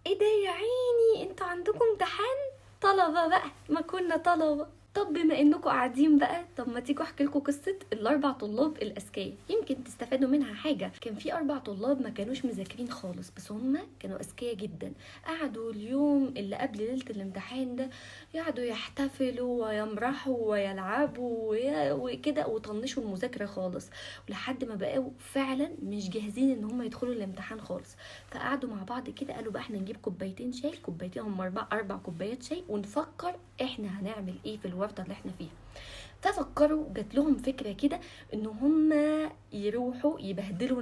ايه ده يا عيني، انتوا عندكم امتحان؟ طلبة بقى، ما كنا طلبة. طب بما انكم قاعدين بقى، طب ما تيجوا احكي لكم قصه الاربع طلاب الاذكياء، يمكن تستفادوا منها حاجه. كان في اربع طلاب ما كانوش مذاكرين خالص، بس هم كانوا اذكياء جدا. قعدوا اليوم اللي قبل ليله الامتحان ده يقعدوا يحتفلوا ويمرحوا ويلعبوا وكده، وطنشوا المذاكره خالص، ولحد ما بقوا فعلا مش جاهزين ان هم يدخلوا الامتحان خالص. فقعدوا مع بعض كده، قالوا بقى احنا نجيب كوبايتين شاي، كوبايتين هم اربع كوبايات شاي، ونفكر احنا هنعمل ايه في الورطه اللي احنا فيها. ففكروا، جات لهم فكره كده ان هم يروحوا يبهدلوا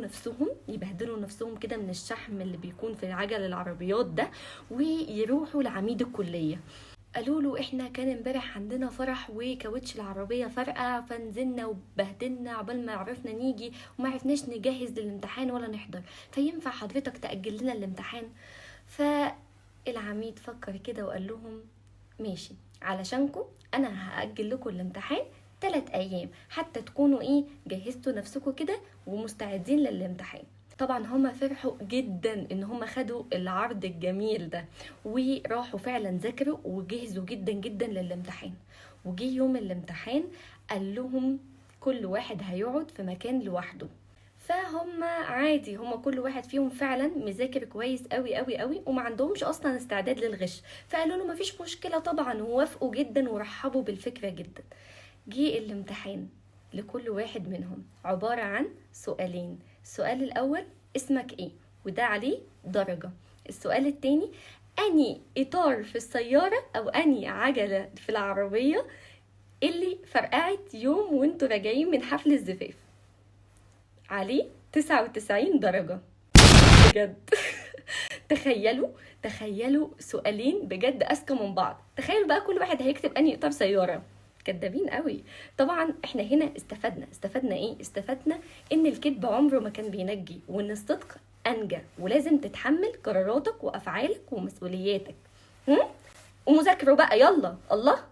نفسهم كده من الشحم اللي بيكون في عجل العربيات ده، ويروحوا لعميد الكليه. قالوا له احنا كان امبارح عندنا فرح وكاوتش العربيه فرقع، فنزلنا وبهدلنا عقبال ما عرفنا نيجي، وما عرفناش نجهز للامتحان ولا نحضر، فينفع حضرتك تاجل لنا الامتحان؟ فالعميد فكر كده وقال لهم ماشي، علشانكم انا هاجل لكم الامتحان 3 ايام، حتى تكونوا جهزتوا نفسكم كده ومستعدين للامتحان. طبعا هما فرحوا جدا ان هما خدوا العرض الجميل ده، وراحوا فعلا ذاكروا وجهزوا جدا جدا للامتحان. وجي يوم الامتحان قال لهم كل واحد هيقعد في مكان لوحده. فهم عادي، هم كل واحد فيهم فعلا مذاكر كويس قوي قوي قوي، وما عندهمش اصلا استعداد للغش. فقالوا له مفيش مشكله طبعا، ووافقوا جدا ورحبوا بالفكره جدا. جه الامتحان لكل واحد منهم عباره عن سؤالين. السؤال الاول اسمك ايه، وده عليه درجه. السؤال التاني اني اطار في السياره او اني عجله في العربيه اللي فرقعت يوم وانتوا راجعين من حفل الزفاف، عليه 99 درجة. بجد. تخيلوا سؤالين بجد أذكى من بعض. تخيلوا بقى كل واحد هيكتب أنهي إطار سيارة. كدابين قوي. طبعا احنا هنا استفدنا ايه؟ استفدنا ان الكذب عمره ما كان بينجي، وان الصدق انجى، ولازم تتحمل قراراتك وافعالك ومسؤولياتك. ومذاكروا بقى، يلا الله.